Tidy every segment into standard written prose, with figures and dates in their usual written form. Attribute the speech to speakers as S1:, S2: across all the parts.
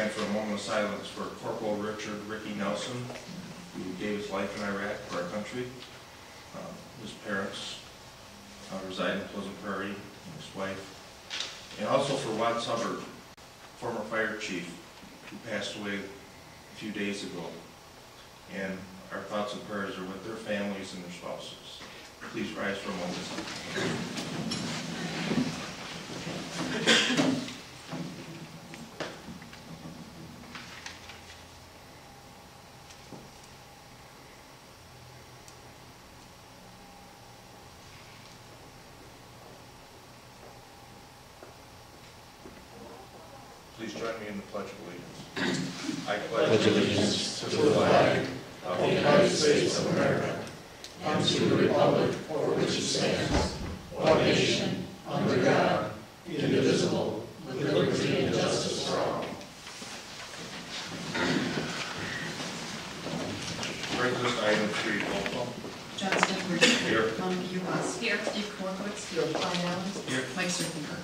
S1: stand for a moment of silence for Corporal Richard Ricky Nelson, who gave his life in Iraq for our country. His parents reside in Pleasant Prairie, and his wife. And also for Watts Hubbard, former fire chief, who passed away a few days ago. And our thoughts and prayers are with their families and their spouses. Please rise for a moment. Please join me in the Pledge of Allegiance. I pledge allegiance to the flag of the United States of America and to the republic for which it stands, one nation, under God, indivisible, with liberty and justice for all. Brings us to item 3, roll call.
S2: John Stepford.
S1: Here.
S2: Monica Eubanks. Here. Steve Korkowitz. Here. Brian Allen.
S1: Here.
S2: Mike Serpenberg.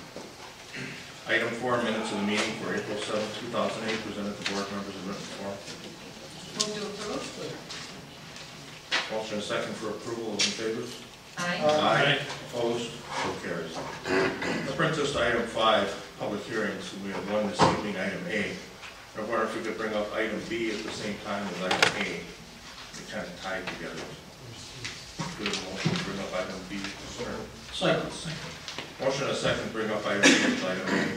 S1: Item 4, minutes of the meeting for April 7, 2008, presented to board members in written form.
S2: Move to approve.
S1: Motion and second for approval. All in favor?
S2: Aye.
S1: Aye. Opposed? So carries. That brings us to item 5, public hearings. We have one this evening, item A. I wonder if we could bring up item B at the same time as item A. They kind of tied together. Good motion to bring up item B.
S3: Second.
S1: Motion and a second to bring up item B as item A.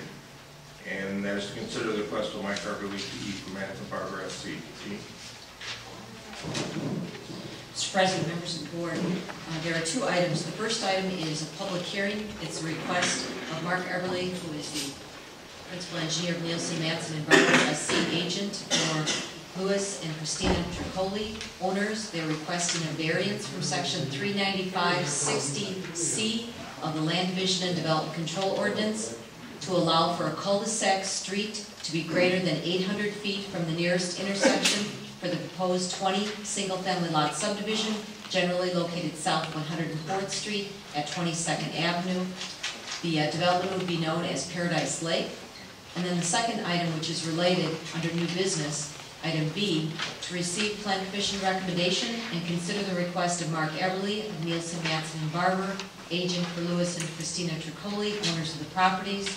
S1: And that is to consider the request of Mike Everly to eat from Madison Barber SC.
S4: Mr. President, members of the board, there are 2 items. The first item is a public hearing. It's a request of Mark Everly, who is the principal engineer of Nielsen, Madsen & Barber SC agent for Louis and Christina Tricoli, owners. They're requesting a variance from section 395-60C of the Land Division and Development Control Ordinance to allow for a cul-de-sac street to be greater than 800 feet from the nearest intersection for the proposed 20 single-family lot subdivision, generally located south of 104th Street at 22nd Avenue. The development would be known as Paradise Lake. And then the second item, which is related under new business, item B, to receive Plan Commission recommendation and consider the request of Mark Everly of Nielsen, Madsen & Barber, agent for Louis and Christina Tricoli, owners of the properties,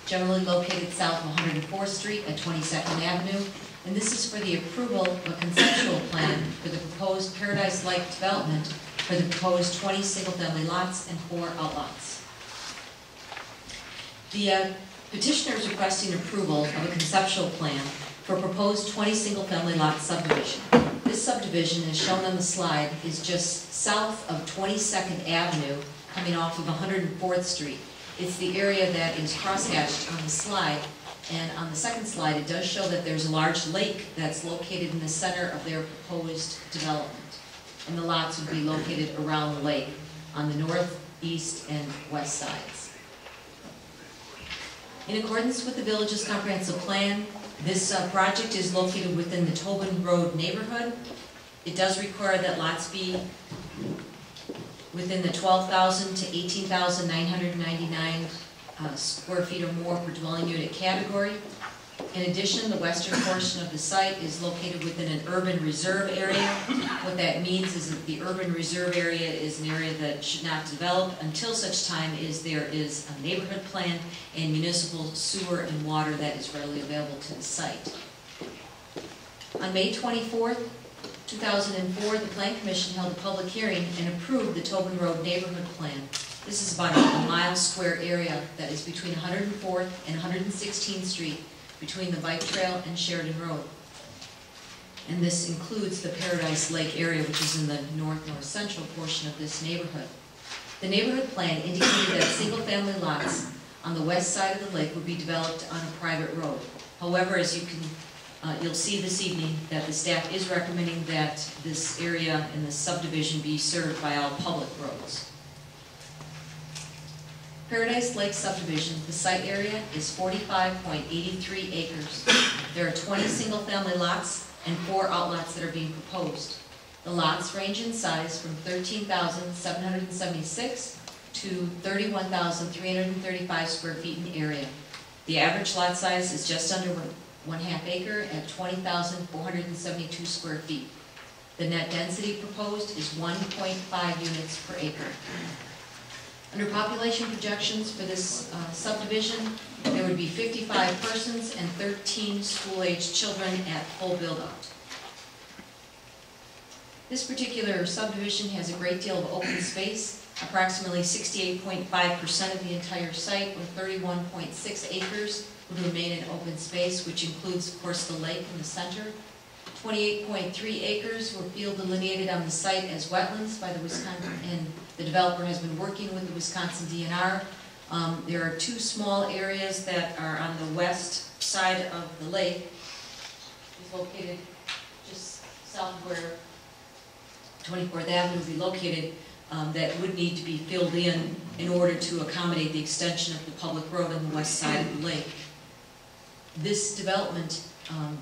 S4: generally located south of 104th Street at 22nd Avenue. And this is for the approval of a conceptual plan for the proposed Paradise Lake development for the proposed 20 single-family lots and 4 outlots. The petitioner is requesting approval of a conceptual plan for proposed 20 single-family lot subdivision. This subdivision, as shown on the slide, is just south of 22nd Avenue, coming off of 104th Street. It's the area that is crosshatched on the slide, and on the second slide it does show that there's a large lake that's located in the center of their proposed development. And the lots would be located around the lake on the north, east, and west sides. In accordance with the village's comprehensive plan, this project is located within the Tobin Road neighborhood. It does require that lots be within the 12,000 to 18,999 square feet or more per dwelling unit category. In addition, the western portion of the site is located within an urban reserve area. What that means is that the urban reserve area is an area that should not develop until such time as there is a neighborhood plan and municipal sewer and water that is readily available to the site. On May 24th, 2004, the Plan Commission held a public hearing and approved the Tobin Road Neighborhood Plan. This is about a mile square area that is between 104th and 116th Street, between the bike trail and Sheridan Road. And this includes the Paradise Lake area, which is in the north-central portion of this neighborhood. The neighborhood plan indicated that single-family lots on the west side of the lake would be developed on a private road. However, as you can you'll see this evening that the staff is recommending that this area and this subdivision be served by all public roads. Paradise Lake subdivision, the site area is 45.83 acres. There are 20 single-family lots and 4 outlots that are being proposed. The lots range in size from 13,776 to 31,335 square feet in area. The average lot size is just under 1/2 acre at 20,472 square feet. The net density proposed is 1.5 units per acre. Under population projections for this subdivision, there would be 55 persons and 13 school-aged children at full build-out. This particular subdivision has a great deal of open space. Approximately 68.5% of the entire site, or 31.6 acres, would remain in open space, which includes, of course, the lake in the center. 28.3 acres were field delineated on the site as wetlands by the Wisconsin, and the developer has been working with the Wisconsin DNR. There are 2 small areas that are on the west side of the lake. It's located just south of where 24th Avenue would be located, that would need to be filled in order to accommodate the extension of the public road on the west side of the lake. This development,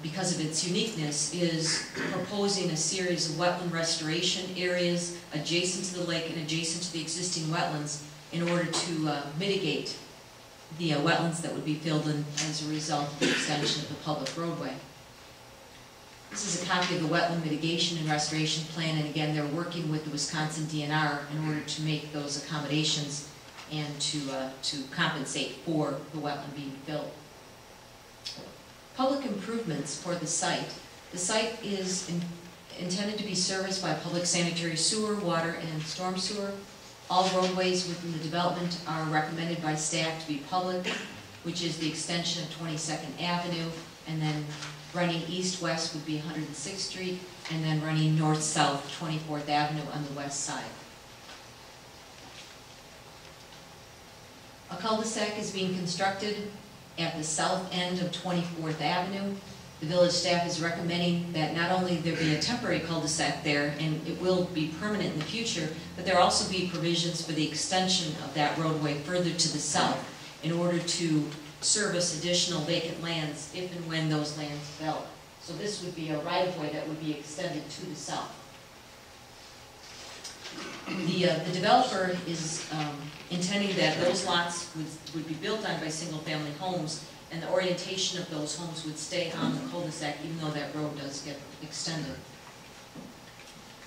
S4: because of its uniqueness, is proposing a series of wetland restoration areas adjacent to the lake and adjacent to the existing wetlands in order to mitigate the wetlands that would be filled in as a result of the extension of the public roadway. This is a copy of the Wetland Mitigation and Restoration Plan, and again, they're working with the Wisconsin DNR in order to make those accommodations and to compensate for the wetland being filled. Public improvements for the site. The site is intended to be serviced by public sanitary sewer, water, and storm sewer. All roadways within the development are recommended by staff to be public, which is the extension of 22nd Avenue, and then running east-west would be 106th Street, and then running north-south 24th Avenue on the west side. A cul-de-sac is being constructed at the south end of 24th Avenue. The village staff is recommending that not only there be a temporary cul-de-sac there, and it will be permanent in the future, but there also be provisions for the extension of that roadway further to the south in order to service additional vacant lands if and when those lands develop. So this would be a right-of-way that would be extended to the south. The developer is intending that those lots would be built on by single-family homes, and the orientation of those homes would stay on the cul-de-sac even though that road does get extended.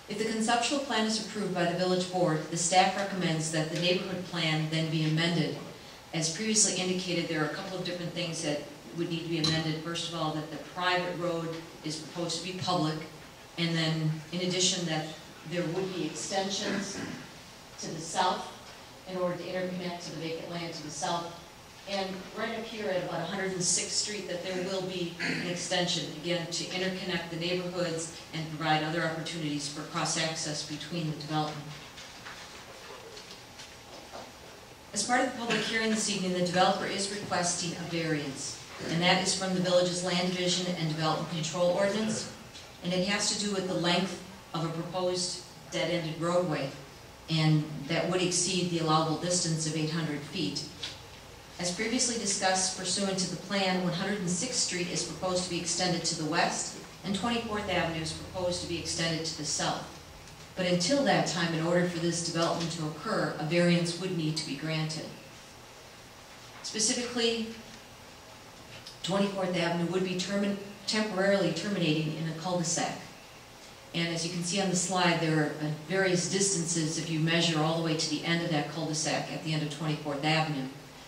S4: If the conceptual plan is approved by the village board, the staff recommends that the neighborhood plan then be amended. As previously indicated, there are a couple of different things that would need to be amended. First of all, that the private road is proposed to be public, and then in addition that there would be extensions to the south in order to interconnect to the vacant land to the south. And right up here at about 106th Street, that there will be an extension, again, to interconnect the neighborhoods and provide other opportunities for cross-access between the development. As part of the public hearing this evening, the developer is requesting a variance, and that is from the village's Land Division and Development Control Ordinance, and it has to do with the length of a proposed dead-ended roadway, and that would exceed the allowable distance of 800 feet. As previously discussed, pursuant to the plan, 106th Street is proposed to be extended to the west, and 24th Avenue is proposed to be extended to the south. But until that time, in order for this development to occur, a variance would need to be granted. Specifically, 24th Avenue would be temporarily terminating in a cul-de-sac. And as you can see on the slide, there are various distances if you measure all the way to the end of that cul-de-sac at the end of 24th Avenue.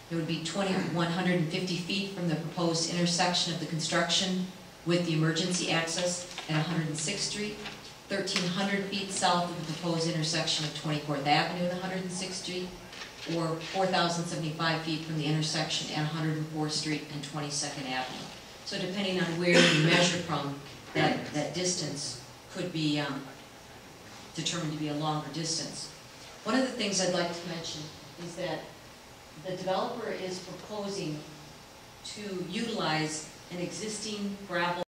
S4: There would be 2,150 feet from the proposed intersection of the construction with the emergency access at 106th Street, 1,300 feet south of the proposed intersection of 24th Avenue and 106th Street, or 4,075 feet from the intersection at 104th Street and 22nd Avenue. So depending on where you measure from, that distance could be determined to be a longer distance. One of the things I'd like to mention is that the developer is proposing to utilize an existing gravel